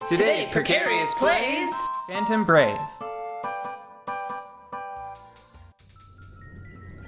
Today, Precarious plays Phantom Brave.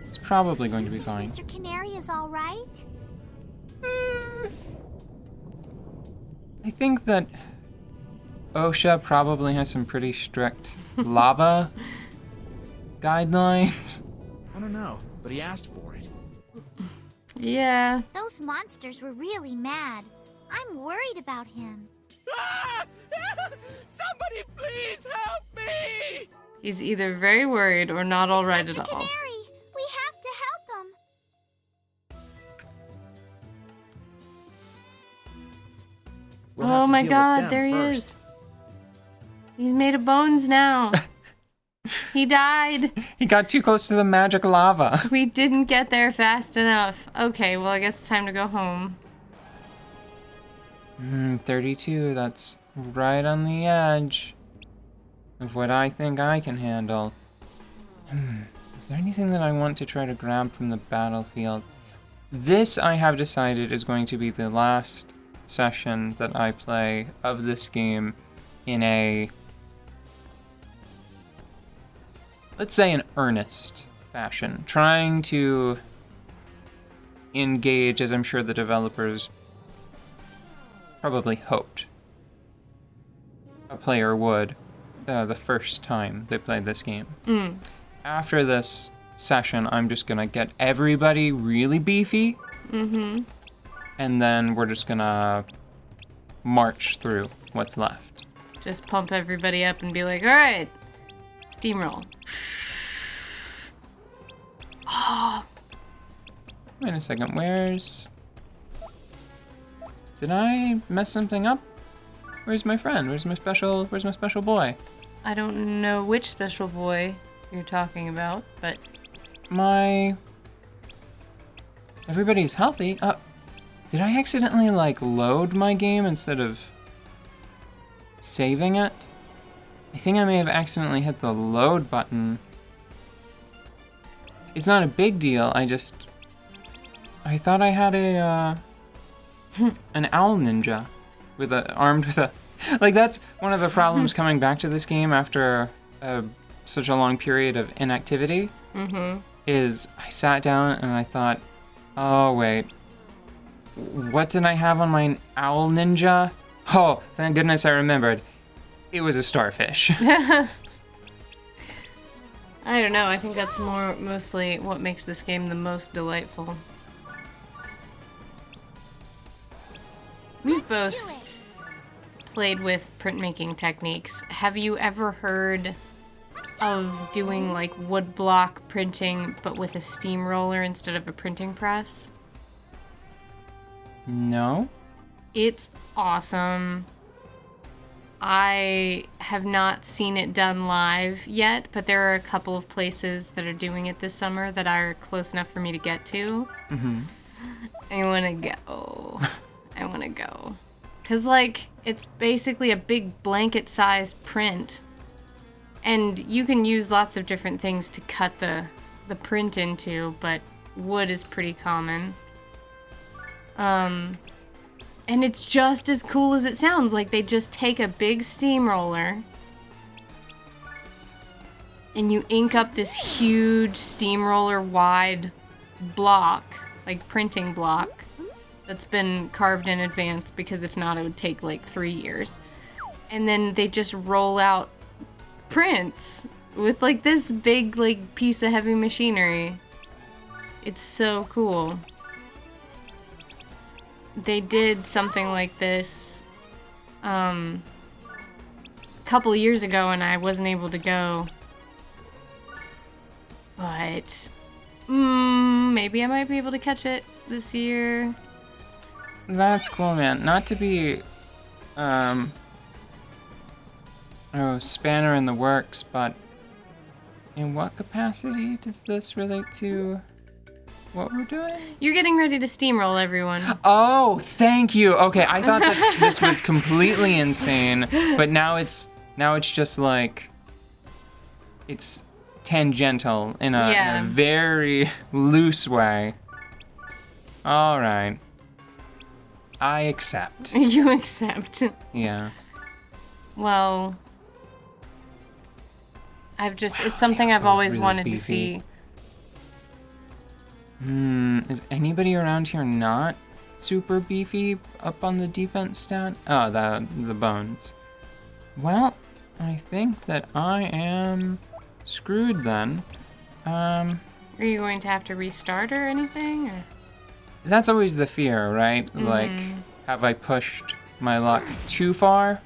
It's probably going to be fine. Mr. Canary is all right? I think that OSHA probably has some pretty strict lava guidelines. I don't know, but he asked for it. Yeah. Those monsters were really mad. I'm worried about him. Ah! Somebody please help me! He's either very worried or not all right Mr. at all. Canary, we have to help him. We'll have Oh to my deal with god, them there he first. is. He's made of bones now. He died. He got too close to the magic lava. We didn't get there fast enough. Okay, well, I guess it's time to go home. 32, that's right on the edge of what I think I can handle. Is there anything that I want to try to grab from the battlefield? This, I have decided, is going to be the last session that I play of this game in a, let's say, an earnest fashion. Trying to engage, as I'm sure the developers probably hoped a player would the first time they played this game. After this session, I'm just gonna get everybody really beefy, and then we're just gonna march through what's left. Just pump everybody up and be like, alright, steamroll. Wait a second, did I mess something up? Where's my friend? Where's my special boy? I don't know which special boy you're talking about, but Everybody's healthy. Did I accidentally, load my game instead of saving it? I think I may have accidentally hit the load button. It's not a big deal, I thought I had an owl ninja armed with a... that's one of the problems coming back to this game after such a long period of inactivity. Is I sat down and I thought, oh wait, what did I have on my owl ninja? Oh, thank goodness I remembered. It was a starfish. I don't know. I think that's mostly what makes this game the most delightful. We've both played with printmaking techniques. Have you ever heard of doing woodblock printing but with a steamroller instead of a printing press? No? It's awesome. I have not seen it done live yet, but there are a couple of places that are doing it this summer that are close enough for me to get to. I want to go. I want to go. Because, it's basically a big blanket-sized print. And you can use lots of different things to cut the print into, but wood is pretty common. And it's just as cool as it sounds. They just take a big steamroller and you ink up this huge steamroller-wide block, printing block, that's been carved in advance, because if not, it would take 3 years. And then they just roll out prints with this big piece of heavy machinery. It's so cool. They did something like this a couple years ago and I wasn't able to go. But maybe I might be able to catch it this year. That's cool, man. Not to be spanner in the works, but in what capacity does this relate to what we're doing? You're getting ready to steamroll everyone. Oh, thank you. Okay, I thought that this was completely insane, but now it's just it's tangential in a very loose way. All right. I accept. You accept. Yeah. Well, it's something I've always really wanted to beefy. see. Is anybody around here not super beefy up on the defense stat? Oh, the bones. Well, I think that I am screwed then. Are you going to have to restart or anything? Or? That's always the fear, right? Like, have I pushed my luck too far?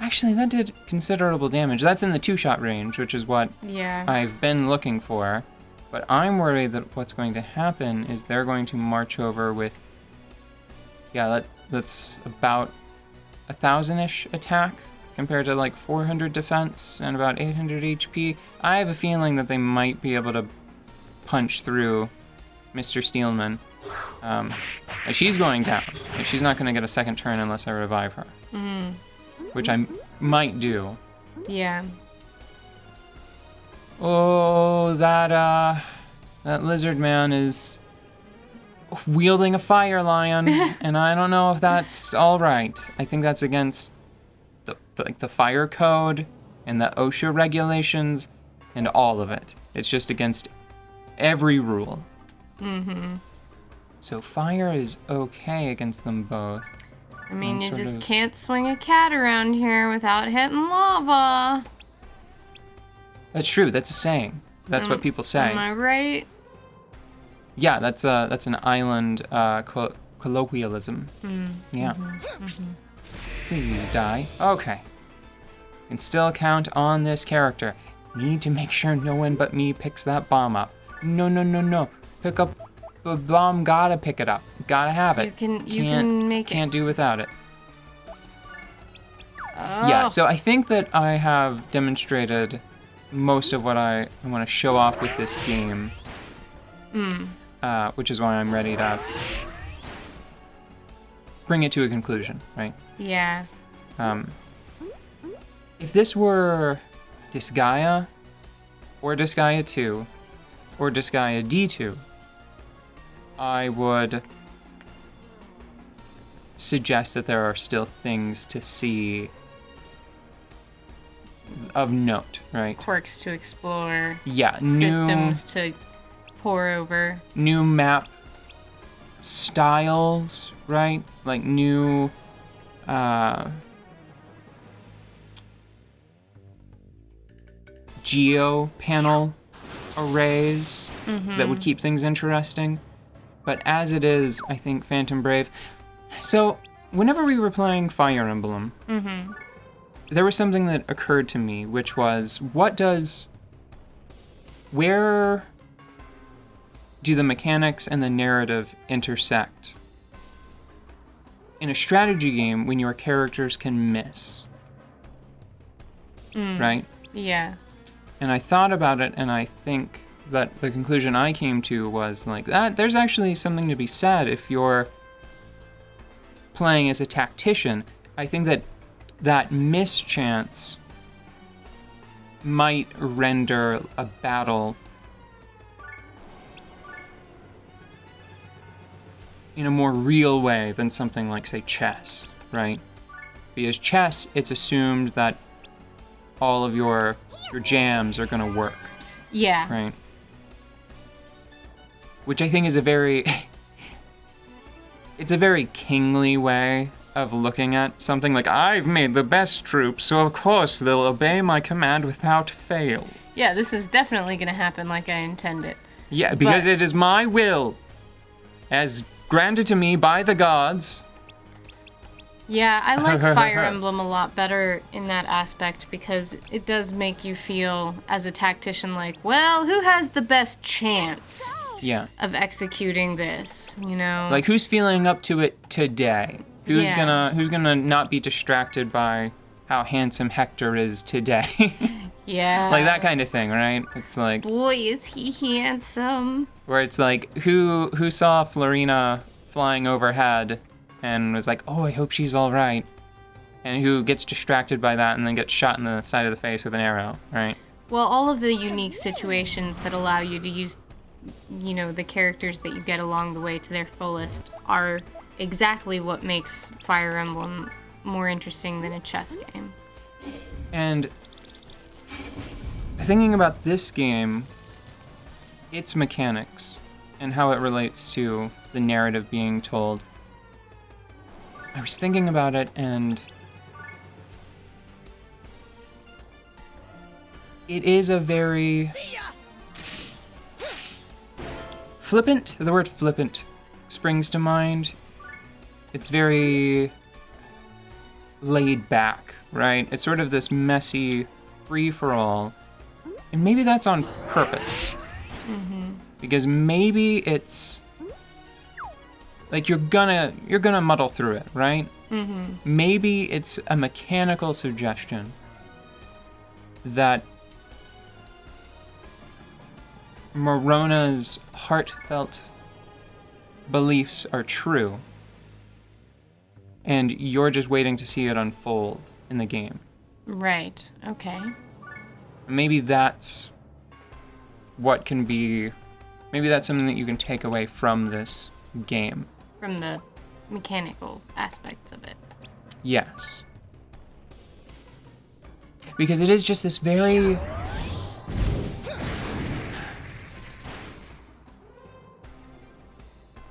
Actually, that did considerable damage. That's in the 2-shot range, which is what Yeah. I've been looking for. But I'm worried that what's going to happen is they're going to march over with, that's about 1,000-ish attack compared to like 400 defense and about 800 HP. I have a feeling that they might be able to punch through Mr. Steelman. She's going down. Like, she's not going to get a second turn unless I revive her. Which I might do. Yeah. Oh, that lizard man is wielding a fire lion, and I don't know if that's all right. I think that's against the fire code and the OSHA regulations and all of it. It's just against every rule. So fire is okay against them both. I mean, And you sort just of- can't swing a cat around here without hitting lava. That's true. That's a saying. That's what people say. Am I right? Yeah, that's an island colloquialism. Yeah. Please die. Okay. Can still count on this character. Need to make sure no one but me picks that bomb up. No. Pick up the bomb. Gotta pick it up. Gotta have it. You can make Can't do without it. Oh. Yeah. So I think that I have demonstrated most of what I want to show off with this game. Which is why I'm ready to bring it to a conclusion, right? Yeah. If this were Disgaea, or Disgaea 2, or Disgaea D2, I would suggest that there are still things to see of note, right? Quirks to explore. Yeah, Systems to pour over. new map styles, right? Like new geo panel arrays that would keep things interesting. But as it is, I think Phantom Brave. So, whenever we were playing Fire Emblem, there was something that occurred to me, which was, where do the mechanics and the narrative intersect in a strategy game when your characters can miss? Right? Yeah. And I thought about it, and I think that the conclusion I came to was like that there's actually something to be said if you're playing as a tactician. I think that mischance might render a battle in a more real way than something like, say, chess, right? Because chess, it's assumed that all of your jams are going to work, Yeah. right? Which I think is it's a very kingly way of looking at something. Like, I've made the best troops, so of course they'll obey my command without fail. Yeah, this is definitely going to happen like I intended. Yeah, because But- it is my will, as granted to me by the gods. Yeah, I like Fire Emblem a lot better in that aspect because it does make you feel, as a tactician, like, well, who has the best chance Yeah. of executing this, you know? Like, who's feeling up to it today? Who's Yeah. gonna not be distracted by how handsome Hector is today? Yeah. Like that kind of thing, right? It's like, Boy, is he handsome. where it's like, who saw Florina flying overhead and was like, oh, I hope she's all right, and who gets distracted by that and then gets shot in the side of the face with an arrow, right? Well, all of the unique situations that allow you to use, you know, the characters that you get along the way to their fullest are exactly what makes Fire Emblem more interesting than a chess game. And thinking about this game, its mechanics, and how it relates to the narrative being told, I was thinking about it, and it is a very flippant. The word flippant springs to mind. It's very laid back, right? It's sort of this messy free-for-all. And maybe that's on purpose. Because maybe it's like you're gonna muddle through it, right? Maybe it's a mechanical suggestion that Morona's heartfelt beliefs are true, and you're just waiting to see it unfold in the game. Right. Okay. Maybe that's what can be. Maybe that's something that you can take away from this game. From the mechanical aspects of it. Yes. Because it is just this very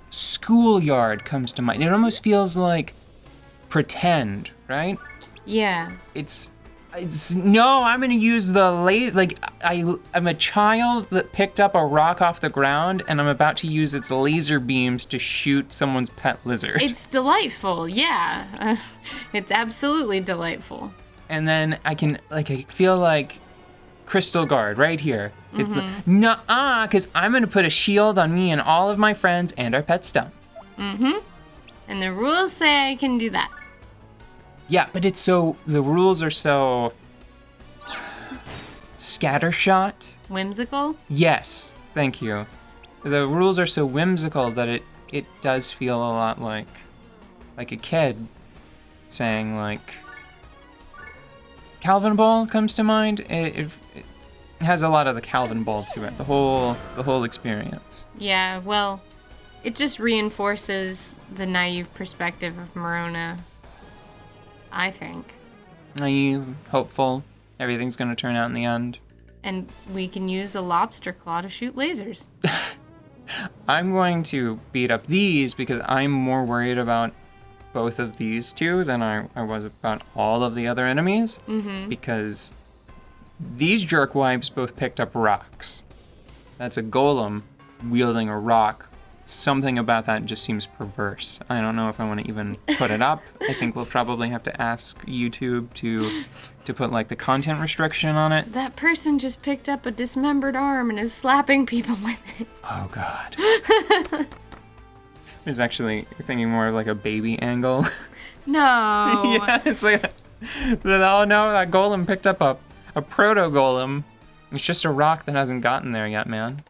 Schoolyard comes to mind. It almost feels like pretend, right? Yeah. It's no, I'm gonna use the laser. Like I'm a child that picked up a rock off the ground, and I'm about to use its laser beams to shoot someone's pet lizard. It's delightful, yeah. It's absolutely delightful. And then I feel like Crystal Guard right here. It's like, nuh-uh, because I'm gonna put a shield on me and all of my friends and our pet Stump. And the rules say I can do that. Yeah, but the rules are so scattershot. Whimsical? Yes, thank you. The rules are so whimsical that it does feel a lot like a kid saying, like, Calvin Ball comes to mind. It has a lot of the Calvin Ball to it, the whole experience. Yeah, well, it just reinforces the naive perspective of Morona, I think. Naive, hopeful, everything's gonna turn out in the end. And we can use a lobster claw to shoot lasers. I'm going to beat up these because I'm more worried about both of these two than I was about all of the other enemies. Because these jerkwipes both picked up rocks. That's a golem wielding a rock. Something about that just seems perverse. I don't know if I want to even put it up. I think we'll probably have to ask YouTube to put like the content restriction on it. That person just picked up a dismembered arm and is slapping people with it. Oh God. I was actually thinking more of like a baby angle. No. Yeah, it's like, oh no, that golem picked up a proto golem. It's just a rock that hasn't gotten there yet, man.